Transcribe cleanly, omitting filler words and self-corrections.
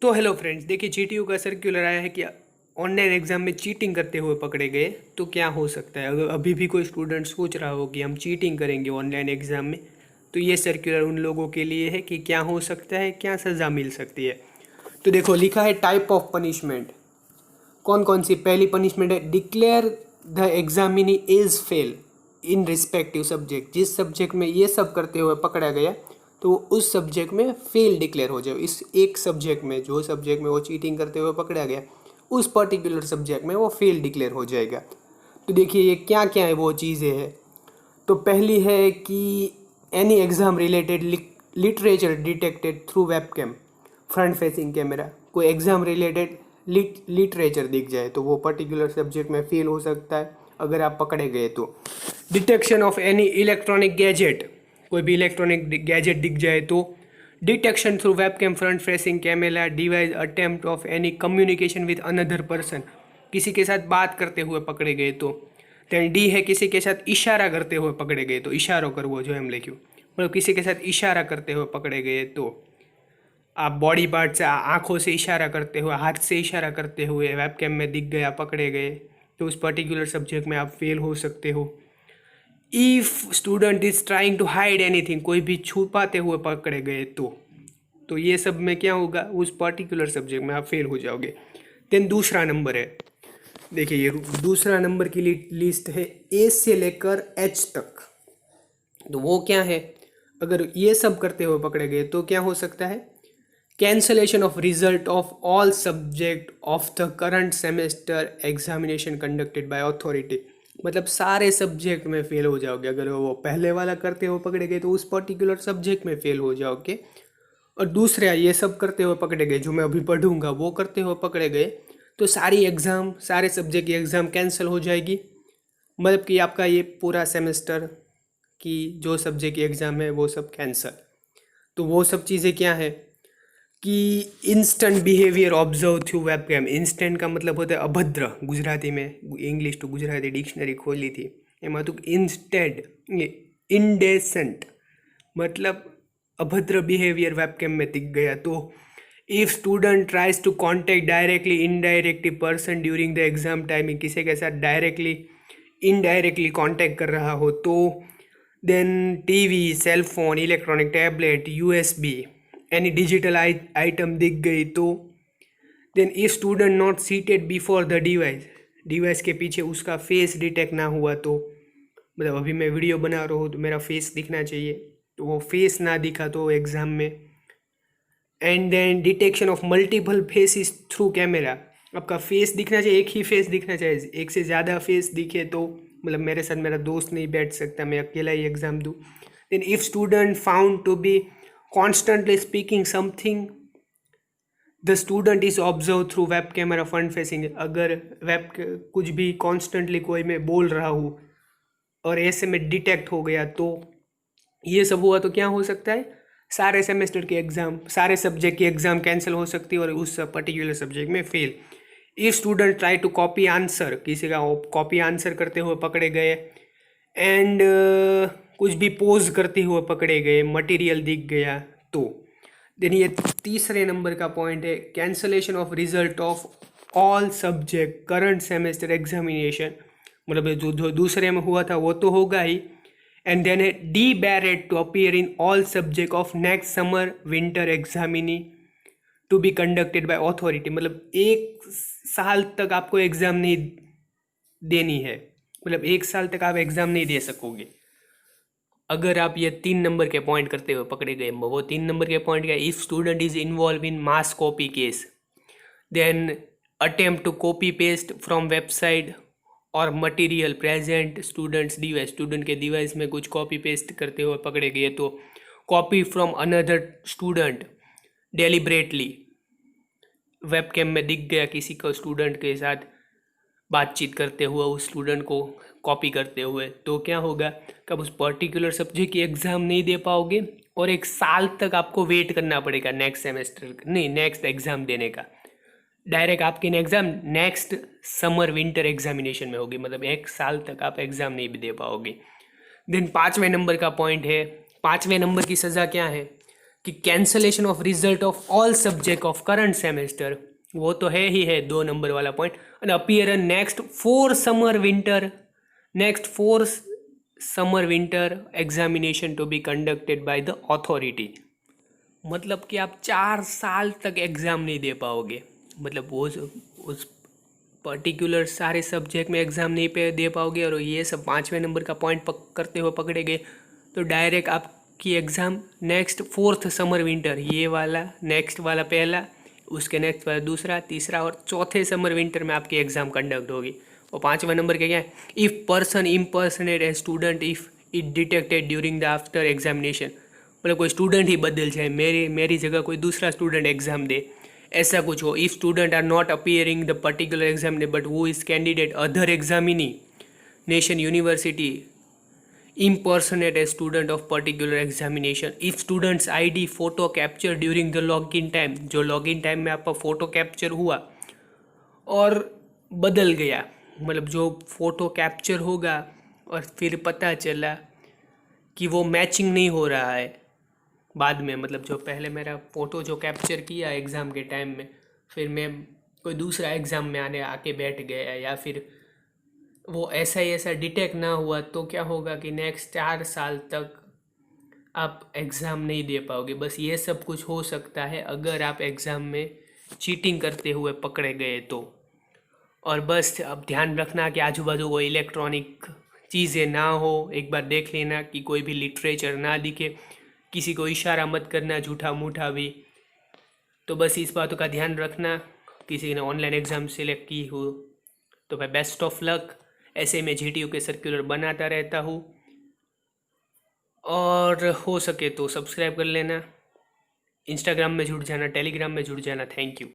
तो hello friends, देखिए GTU का सर्कुलर आया है कि ऑनलाइन एग्जाम में चीटिंग करते हुए पकड़े गए तो क्या हो सकता है। अगर अभी भी कोई स्टूडेंट सोच रहा हो कि हम चीटिंग करेंगे ऑनलाइन एग्जाम में, तो ये सर्कुलर उन लोगों के लिए है कि क्या हो सकता है, क्या सज़ा मिल सकती है। तो देखो लिखा है टाइप ऑफ पनिशमेंट। कौन कौन सी पहली पनिशमेंट है, declare the examinee is fail in respective subject. जिस सब्जेक्ट में ये सब करते हुए पकड़ा गया तो उस सब्जेक्ट में फेल डिक्लेयर हो जाए। इस एक सब्जेक्ट में, जो सब्जेक्ट में वो चीटिंग करते हुए पकड़ा गया, उस पर्टिकुलर सब्जेक्ट में वो फेल डिक्लेयर हो जाएगा। तो देखिए ये क्या क्या है वो चीज़ें हैं। तो पहली है कि any exam related literature detected through webcam front facing camera. कोई एग्ज़ाम रिलेटेड लिटरेचर दिख जाए तो वो पर्टिकुलर सब्जेक्ट में फेल हो सकता है अगर आप पकड़े गए तो। Detection of any electronic gadget, कोई भी इलेक्ट्रॉनिक गैजेट दिख जाए तो। Detection through webcam front facing camera device attempt of any communication with another person, किसी के साथ बात करते हुए पकड़े गए तो। देन डी है किसी के साथ इशारा करते हुए पकड़े गए तो, इशारों कर वो जो हम लिखूँ मतलब किसी के साथ इशारा करते हुए पकड़े गए तो। आप बॉडी पार्ट से, आंखों से इशारा करते हुए, हाथ से इशारा करते हुए वेबकैम में दिख गया, पकड़े गए तो उस पर्टिकुलर सब्जेक्ट में आप फेल हो सकते हो। If student is trying to hide anything, कोई भी छुपाते हुए पकड़े गए तो ये सब में क्या होगा, उस पर्टिकुलर सब्जेक्ट में आप फेल हो जाओगे। देन दूसरा नंबर है, देखिए ये दूसरा नंबर की लिस्ट है ए से लेकर एच तक। तो वो क्या है, अगर ये सब करते हुए पकड़े गए तो क्या हो सकता है, cancellation of result of all subject of the current semester examination conducted by authority. मतलब सारे सब्जेक्ट में फेल हो जाओगे। अगर वो पहले वाला करते हुए पकड़े गए तो उस पर्टिकुलर सब्जेक्ट में फेल हो जाओगे, और दूसरे ये सब करते हुए पकड़े गए जो मैं अभी पढ़ूंगा वो करते हुए पकड़े गए तो सारी एग्ज़ाम, सारे सब्जेक्ट की एग्ज़ाम कैंसिल हो जाएगी। मतलब कि आपका ये पूरा सेमेस्टर की जो सब्जेक्ट की एग्ज़ाम है वो सब कैंसिल। तो वो सब चीज़ें क्या है कि instant behaviour observe through webcam. Instant का मतलब होता है अभद्र, गुजराती में इंग्लिश टू गुजराती डिक्शनरी खोली थी एમાં तो इंस्टेड इंडेसेंट मतलब अभद्र बिहेवियर वेबकैम में दिख गया तो। If student tries to contact directly indirectly person during the exam timing, किसी के साथ डायरेक्टली इनडायरेक्टली कांटेक्ट कर रहा हो तो। Then TV, cell phone, electronic tablet, USB, any digital item दिख गई तो। Then if student not seated before the device, device के पीछे उसका फेस डिटेक्ट ना हुआ तो, मतलब अभी मैं वीडियो बना रहा हूँ तो मेरा फेस दिखना चाहिए, तो वो फेस ना दिखा तो एग्ज़ाम में। And then detection of multiple faces through camera, आपका फेस दिखना चाहिए, एक ही फेस दिखना चाहिए। एक से ज़्यादा फेस दिखे तो, मतलब मेरे साथ मेरा दोस्त नहीं बैठ सकता, मैं अकेला ही एग्ज़ाम दूँ। Then if student found to be constantly speaking something the student is observe through web camera front facing, अगर वेब कुछ भी कॉन्स्टेंटली कोई मैं बोल रहा हूँ और ऐसे में डिटेक्ट हो गया तो ये सब हुआ तो क्या हो सकता है, सारे सेमेस्टर के एग्ज़ाम, सारे सब्जेक्ट की एग्ज़ाम कैंसिल हो सकती है और उस पर्टिकुलर सब्जेक्ट में fail. If student try to copy answer, किसी का कॉपी आंसर करते हुए पकड़े गए एंड कुछ भी पोज करते हुए पकड़े गए, मटेरियल दिख गया तो। देन ये तीसरे नंबर का पॉइंट है cancellation of result of all subject current semester examination, मतलब जो दूसरे में हुआ था वो तो होगा ही। एंड देन है debarred to appear in all subject of next summer winter examination to be conducted by authority, मतलब 1 साल तक आपको एग्ज़ाम नहीं देनी है, मतलब 1 साल तक आप एग्ज़ाम नहीं दे सकोगे अगर आप ये 3 नंबर के पॉइंट करते हुए पकड़े गए। वो 3 नंबर के पॉइंट क्या, if student is involve in mass copy case, then attempt to copy paste from website और material present students device, student के डिवाइस में कुछ कॉपी पेस्ट करते हुए पकड़े गए तो। Copy from another student deliberately, webcam में दिख गया किसी को स्टूडेंट के साथ बातचीत करते हुए, उस स्टूडेंट को कॉपी करते हुए तो क्या होगा, कब उस पर्टिकुलर सब्जेक्ट की एग्ज़ाम नहीं दे पाओगे और 1 साल तक आपको वेट करना पड़ेगा नेक्स्ट सेमेस्टर, नहीं नेक्स्ट एग्ज़ाम देने का। डायरेक्ट आपकी exam next summer winter examination में होगी, मतलब 1 साल तक आप एग्ज़ाम नहीं भी दे पाओगे। देन 5वें नंबर का पॉइंट है, 5वें नंबर की सज़ा क्या है, कि cancellation of result of all subject of current semester, वो तो है ही है 2 नंबर वाला point. And appear next for summer winter examination to be conducted by the authority. मतलब कि आप 4 साल तक एग्ज़ाम नहीं दे पाओगे, मतलब वो उस पर्टिकुलर सारे सब्जेक्ट में एग्ज़ाम नहीं पे दे पाओगे, और ये सब 5वें नंबर का पॉइंट करते हुए पकड़े गए तो डायरेक्ट आपकी exam next fourth summer winter, ये वाला नेक्स्ट वाला पहला, उसके नेक्स्ट वाला दूसरा, तीसरा और चौथे समर विंटर में आपकी एग्ज़ाम कंडक्ट होगी। और 5वां नंबर क्या है, if person impersonate a student if it detected during the after examination, मतलब कोई स्टूडेंट ही बदल जाए, मेरी जगह कोई दूसरा स्टूडेंट एग्ज़ाम दे, ऐसा कुछ हो। If student are not appearing the particular exam but वो is candidate other examination university impersonate a student of particular examination if students id photo capture during the login time, जो login time में आपका photo capture हुआ और बदल गया, मतलब जो फ़ोटो कैप्चर होगा और फिर पता चला कि वो मैचिंग नहीं हो रहा है बाद में, मतलब जो पहले मेरा फ़ोटो जो कैप्चर किया एग्ज़ाम के टाइम में, फिर मैं कोई दूसरा एग्ज़ाम में आके बैठ गया, या फिर वो ऐसा डिटेक्ट ना हुआ, तो क्या होगा कि नेक्स्ट 4 साल तक आप एग्ज़ाम नहीं दे पाओगे। बस ये सब कुछ हो सकता है अगर आप एग्ज़ाम में चीटिंग करते हुए पकड़े गए तो। और बस अब ध्यान रखना कि आजू बाजू कोई इलेक्ट्रॉनिक चीज़ें ना हो, एक बार देख लेना कि कोई भी लिटरेचर ना दिखे, किसी को इशारा मत करना झूठा मूठा भी। तो बस इस बातों का ध्यान रखना। किसी ने ऑनलाइन एग्ज़ाम सेलेक्ट की हो तो भाई बेस्ट ऑफ लक। ऐसे में GTU के सर्कुलर बनाता रहता हूँ, और हो सके तो सब्सक्राइब कर लेना, इंस्टाग्राम में जुड़ जाना, टेलीग्राम में जुड़ जाना। Thank you.